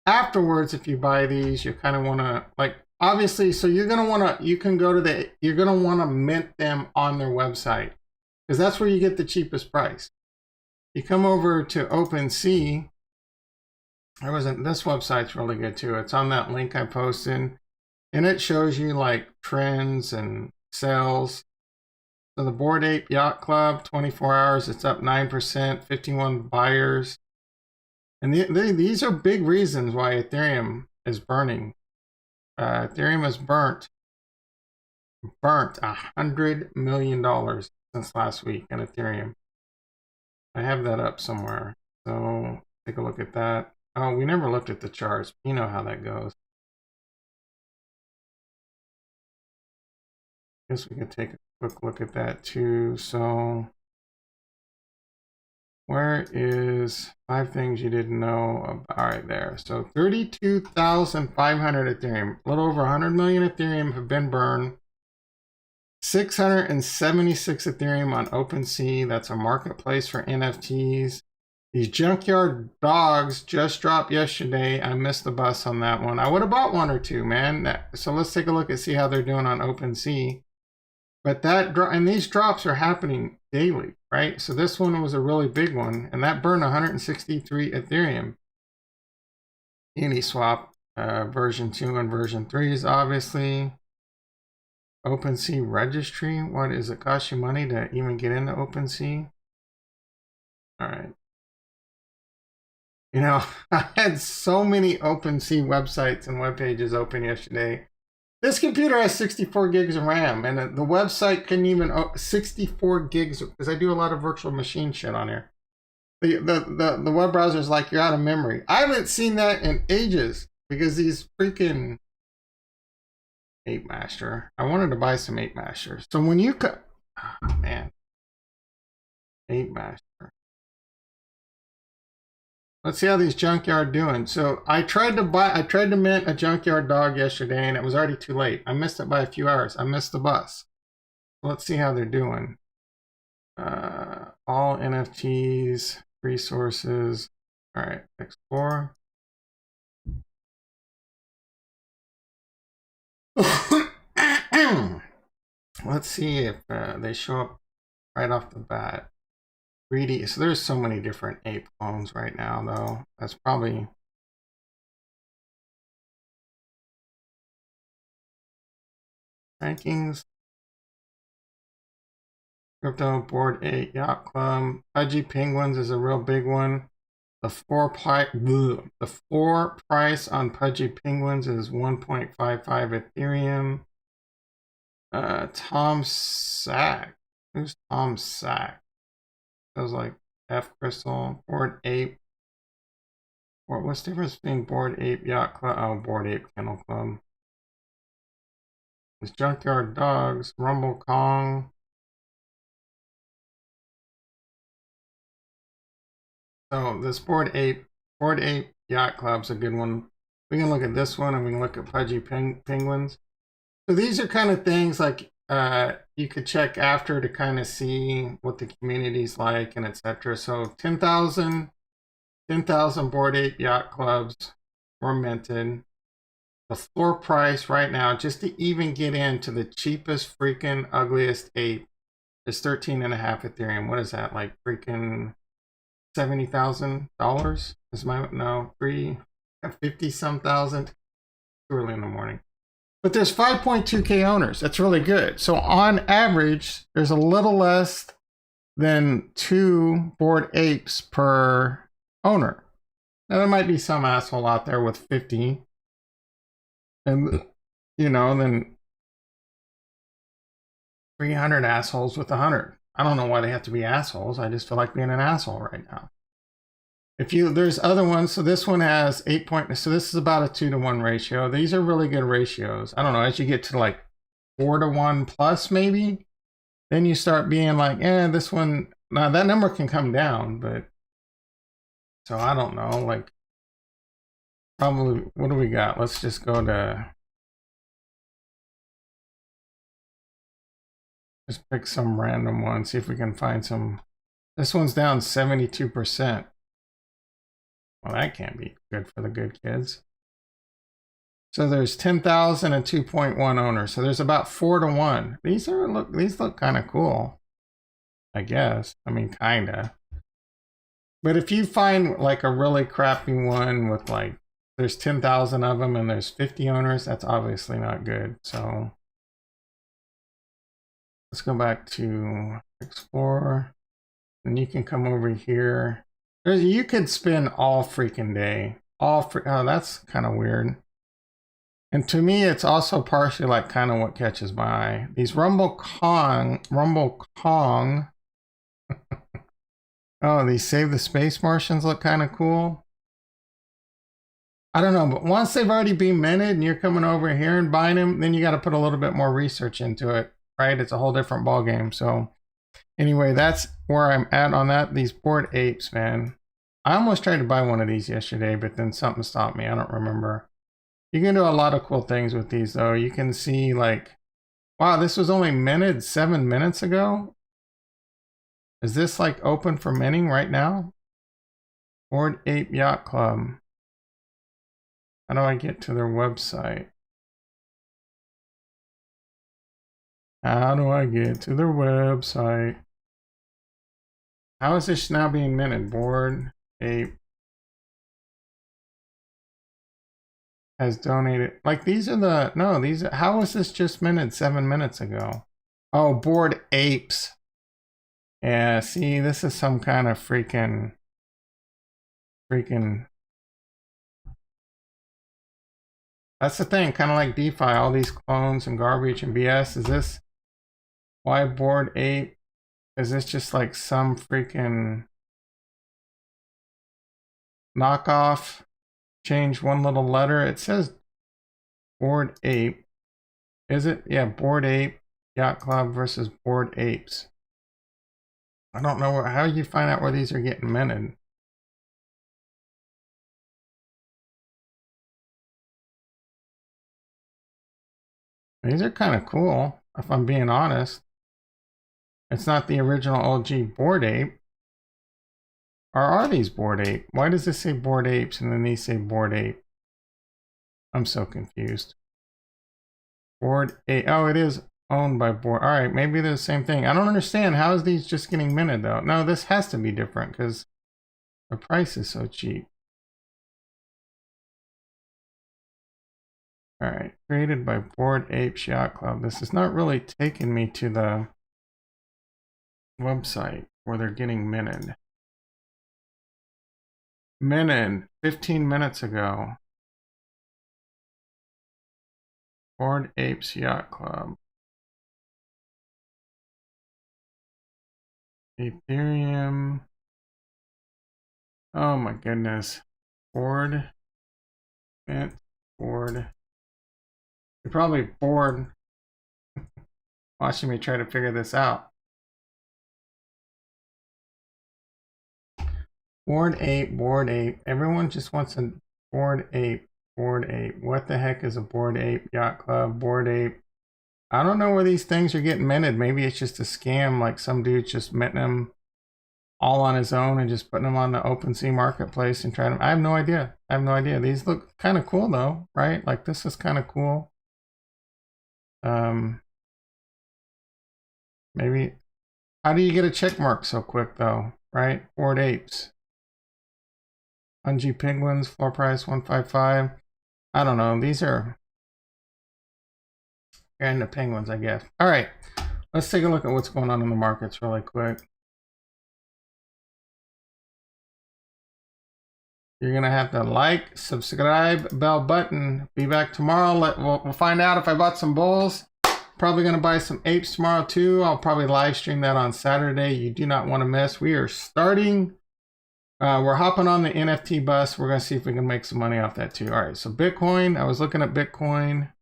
afterwards. If you buy these, you kind of want to, like, obviously, so you're going to want to, you're going to want to mint them on their website because that's where you get the cheapest price. You come over to OpenSea. This website's really good too. It's on that link I posted, and it shows you like trends and sales. So the Bored Ape Yacht Club, 24 hours, it's up 9%, 51 buyers. And these are big reasons why Ethereum is burning. Ethereum is burnt burnt $100 million since last week in Ethereum. I have that up somewhere. So take a look at that. Oh, we never looked at the charts. You know how that goes. Guess we could take a quick look at that too. So where is 5 things you didn't know about? All right, there. So 32,500 Ethereum, a little over 100 million Ethereum have been burned. 676 Ethereum on OpenSea. That's a marketplace for NFTs. These junkyard dogs just dropped yesterday. I missed the bus on that one. I would have bought 1 or 2, man. So let's take a look and see how they're doing on OpenSea. But that and these drops are happening daily, right? So this one was a really big one, and that burned 163 Ethereum. Uniswap version 2 and version 3 is obviously. OpenSea registry. What does it cost you money to even get into OpenSea? All right. You know, I had so many OpenSea websites and web pages open yesterday. This computer has 64 gigs of RAM, and the website couldn't even 64 gigs because I do a lot of virtual machine shit on here. The web browser is like, you're out of memory. I haven't seen that in ages because these freaking Ape Master. I wanted to buy some Ape Masters. So when you oh, man, Ape Master. Let's see how these junkyard doing. So I tried to mint a junkyard dog yesterday, and it was already too late. I missed it by a few hours. I missed the bus. Let's see how they're doing. All NFTs, resources. All right, explore. Let's see if they show up right off the bat. Greedy. So there's so many different ape clones right now, though. That's probably rankings. Crypto Board 8 Yacht Club. Pudgy Penguins is a real big one. The floor price on Pudgy Penguins is 1.55 Ethereum. Tom Sack. Who's Tom Sack? That was like F Crystal. Board Ape. What's the difference between Board Ape Yacht Club? Oh, Board Ape Kennel Club. There's Junkyard Dogs. Rumble Kong. So this Board Ape Yacht Club's a good one. We can look at this one, and we can look at Pudgy Penguins. So these are kind of things like you could check after to kind of see what the community's like and etc. So 10,000 Board Ape Yacht Clubs were minted. The floor price right now, just to even get into the cheapest freaking ugliest ape, is 13.5 Ethereum. What is that, like freaking $70,000? Is my no 50 some thousand? Too early in the morning. But there's 5.2k owners. That's really good. So on average, there's a little less than 2 Bored Apes per owner. Now there might be some asshole out there with 50, and you know, then 300 assholes with 100. I don't know why they have to be assholes. I just feel like being an asshole right now. There's other ones. So this one has 8 so this is about a 2-to-1 ratio. These are really good ratios. I don't know, as you get to like 4-to-1 plus maybe, then you start being like, this one, now that number can come down, but so I don't know, like probably, what do we got? Let's just go to, just pick some random one, see if we can find some. This one's down 72%. Well, that can't be good for the good kids. So there's 10,000 and 2.1 owners. So there's about 4-to-1. These look kind of cool, I guess. I mean, kinda. But if you find like a really crappy one with like, there's 10,000 of them and there's 50 owners, that's obviously not good. So let's go back to Explore, and you can come over here. You could spend all freaking day. Oh, that's kind of weird. And to me, it's also partially like kind of what catches my eye. These Rumble Kong. Oh, these Save the Space Martians look kind of cool. I don't know, but once they've already been minted and you're coming over here and buying them, then you got to put a little bit more research into it, right? It's a whole different ball game. So anyway, that's where I'm at on that. These Bored Apes, man. I almost tried to buy one of these yesterday, but then something stopped me. I don't remember. You can do a lot of cool things with these, though. You can see, like, wow, this was only minted 7 minutes ago. Is this, like, open for minting right now? Bored Ape Yacht Club. How do I get to their website? How do I get to their website? How is this now being minted? Bored Ape has donated. Like, these are the, no, these are, how was this just minted 7 minutes ago? Oh, Bored Apes. Yeah, see, this is some kind of freaking. That's the thing, kind of like DeFi, all these clones and garbage and BS. Is this why Bored Ape? Is this just like some freaking knockoff? Change one little letter. It says Bored Ape. Is it? Yeah, Bored Ape Yacht Club versus Bored Apes. I don't know how you find out where these are getting minted. These are kind of cool, if I'm being honest. It's not the original OG Bored Ape. Or are these Bored Ape? Why does this say Bored Apes and then these say Bored Ape? I'm so confused. Bored Ape. Oh, it is owned by Bored. All right, maybe they're the same thing. I don't understand. How is these just getting minted, though? No, this has to be different because the price is so cheap. All right, created by Bored Ape Yacht Club. This is not really taking me to the website where they're getting minted. Minted 15 minutes ago. Bored Apes Yacht Club. Ethereum. Oh my goodness. Bored. Bored. You're probably bored watching me try to figure this out. Bored Ape, Bored Ape. Everyone just wants a Bored Ape, Bored Ape. What the heck is a Bored Ape Yacht Club? Bored Ape. I don't know where these things are getting minted. Maybe it's just a scam, like some dude's just minting them all on his own and just putting them on the OpenSea marketplace and trying to. I have no idea. I have no idea. These look kind of cool though, right? Like this is kind of cool. Maybe. How do you get a check mark so quick though, right? Bored Apes. Ungy Penguins, floor price 155. I don't know. These are and the penguins, I guess. All right, let's take a look at what's going on in the markets really quick. You're gonna have to like, subscribe, bell button. Be back tomorrow. We'll find out if I bought some bulls. Probably gonna buy some apes tomorrow too. I'll probably live stream that on Saturday. You do not want to miss. We are starting. We're hopping on the NFT bus. We're gonna see if we can make some money off that too. All right, so Bitcoin. I was looking at Bitcoin.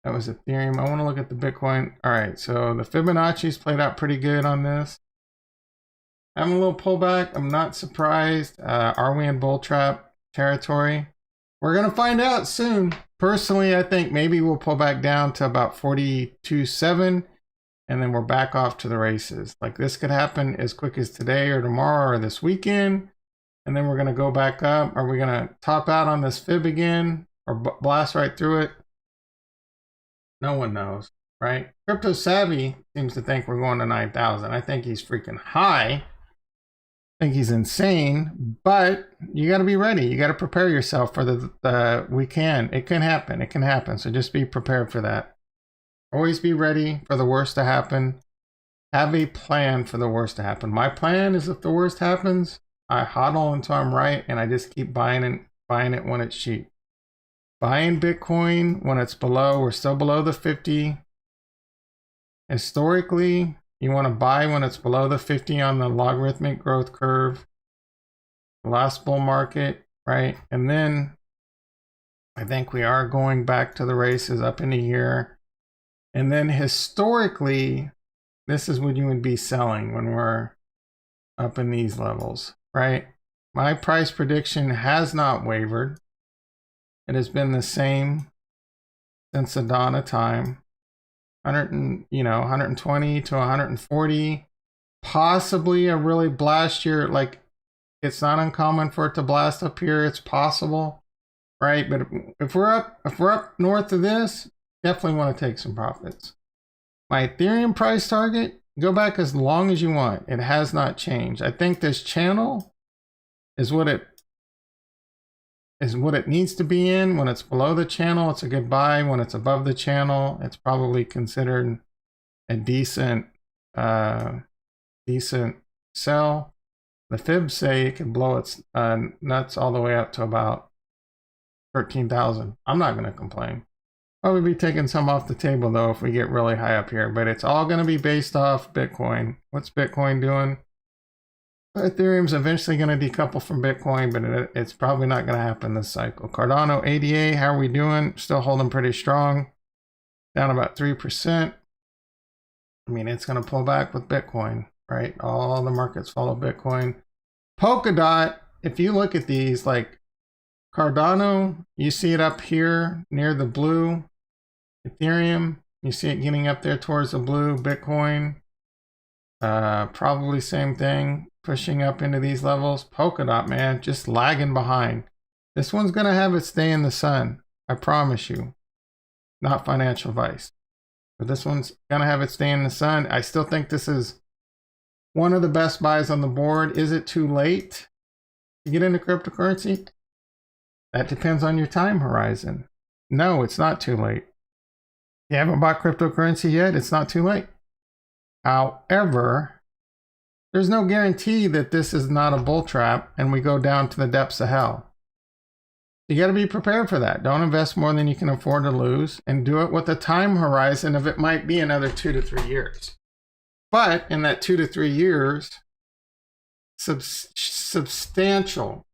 That was Ethereum. I want to look at the Bitcoin. All right, so the Fibonacci's played out pretty good on this. Having a little pullback. I'm not surprised. Are we in bull trap territory? We're going to find out soon. Personally, I think maybe we'll pull back down to about 42.7, and then we're back off to the races. Like this could happen as quick as today or tomorrow or this weekend, and then we're going to go back up. Are we going to top out on this fib again or blast right through it? No one knows, right? Crypto Savvy seems to think we're going to 9,000. I think he's freaking high. I think he's insane, but you got to be ready. You got to prepare yourself for it can happen. It can happen. So just be prepared for that. Always be ready for the worst to happen. Have a plan for the worst to happen. My plan is if the worst happens, I hodl until I'm right and I just keep buying it when it's cheap. buying Bitcoin when it's below, we're still below the 50. Historically, you want to buy when it's below the 50 on the logarithmic growth curve. The last bull market, right? And then I think we are going back to the races up into here. And then historically, this is what you would be selling when we're up in these levels, right? My price prediction has not wavered. It has been the same since the dawn of time. 120 to 140, possibly a really blast year. Like, it's not uncommon for it to blast up here. It's possible, right? But if we're up north of this, definitely want to take some profits. My Ethereum price target, go back as long as you want. It has not changed. I think this channel is what it needs to be in. When it's below the channel, it's a good buy. When it's above the channel, it's probably considered a decent sell. The fibs say it can blow its nuts all the way up to about 13,000. I'm not going to complain. I'll be taking some off the table though if we get really high up here, but it's all going to be based off Bitcoin. What's Bitcoin doing? Ethereum's eventually going to decouple from Bitcoin, but it's probably not going to happen this cycle. Cardano ADA, how are we doing? Still holding pretty strong. Down about 3%. I mean, it's going to pull back with Bitcoin, right? All the markets follow Bitcoin. Polkadot, if you look at these, like Cardano, you see it up here near the blue. Ethereum, you see it getting up there towards the blue. Bitcoin, probably same thing, pushing up into these levels. Polkadot, man, just lagging behind. This one's going to have its day in the sun. I promise you. Not financial advice. But this one's going to have its day in the sun. I still think this is one of the best buys on the board. Is it too late to get into cryptocurrency? That depends on your time horizon. No, it's not too late. You haven't bought cryptocurrency yet, it's not too late. However, there's no guarantee that this is not a bull trap and we go down to the depths of hell. You got to be prepared for that. Don't invest more than you can afford to lose, and do it with a time horizon of it might be another 2 to 3 years. But in that 2 to 3 years, substantial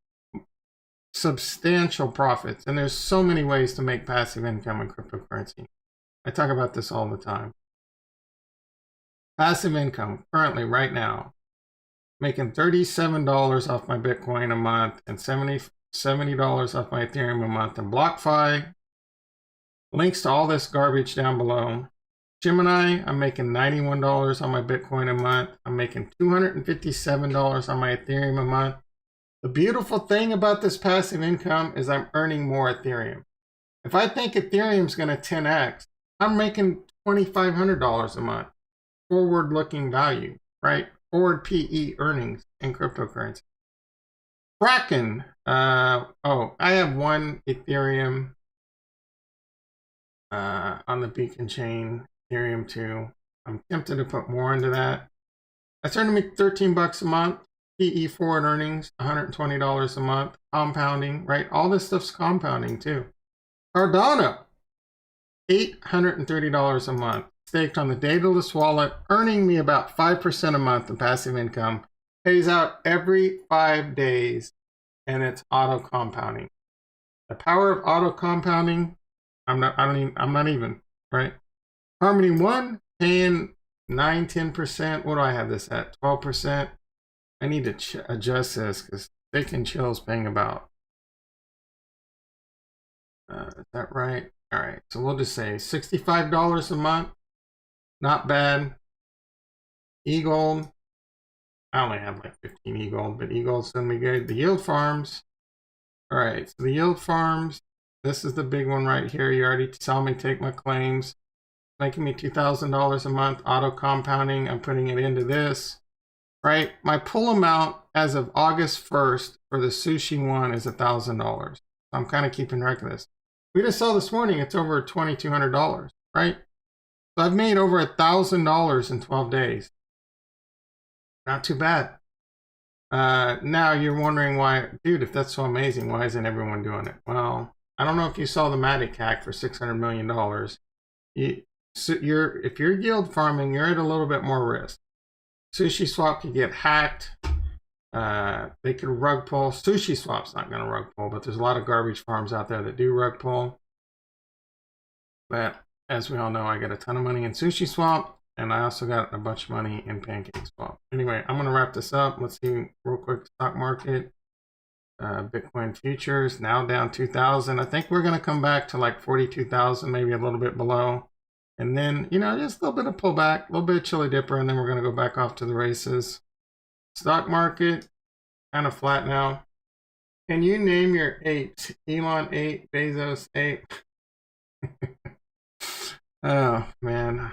profits. And there's so many ways to make passive income in cryptocurrency. I talk about this all the time. Passive income, currently, right now, making $37 off my Bitcoin a month and $70 off my Ethereum a month. And BlockFi, links to all this garbage down below. Gemini, I'm making $91 on my Bitcoin a month. I'm making $257 on my Ethereum a month. The beautiful thing about this passive income is I'm earning more Ethereum. If I think Ethereum's going to 10x, I'm making $2,500 a month. Forward-looking value, right? Forward PE earnings in cryptocurrency. Kraken. I have one Ethereum on the Beacon chain. Ethereum 2. I'm tempted to put more into that. That's earning me $13 a month. PE forward earnings, $120 a month. Compounding, right? All this stuff's compounding too. Cardano, $830 a month. Staked on the Daedalus wallet, earning me about 5% a month of passive income. Pays out every 5 days, and it's auto compounding. The power of auto compounding, I'm not even, right? Harmony 1, paying 9-10%. What do I have this at? 12%. I need to adjust this because Thick and Chill's paying about. Is that right? All right, so we'll just say $65 a month. Not bad. eGold. I only have like 15 eGold, but eGold's gonna be good. The yield farms. All right, so the yield farms. This is the big one right here. You already saw me take my claims. Making me $2,000 a month. Auto compounding. I'm putting it into this. Right. My pull amount as of August 1st for the sushi one is $1,000. I'm kind of keeping track of this. We just saw this morning it's over $2,200. Right. So I've made over $1,000 in 12 days. Not too bad. Now you're wondering why, dude, if that's so amazing, why isn't everyone doing it? Well, I don't know if you saw the Matic hack for $600 million. If you're yield farming, you're at a little bit more risk. SushiSwap could get hacked. They could rug pull. SushiSwap's not going to rug pull, but there's a lot of garbage farms out there that do rug pull. But as we all know, I got a ton of money in SushiSwap, and I also got a bunch of money in PancakeSwap. Anyway, I'm going to wrap this up. Let's see real quick, stock market. Bitcoin futures now down 2,000. I think we're going to come back to like 42,000, maybe a little bit below. And then, you know, just a little bit of pullback, a little bit of chilly dipper, and then we're going to go back off to the races. Stock market, kind of flat now. Can you name your apes? Elon 8, Bezos 8. Oh, man.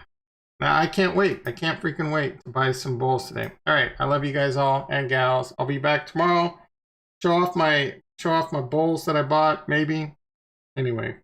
Now, I can't wait. I can't freaking wait to buy some bulls today. All right. I love you guys all and gals. I'll be back tomorrow. Show off my bulls that I bought, maybe. Anyway.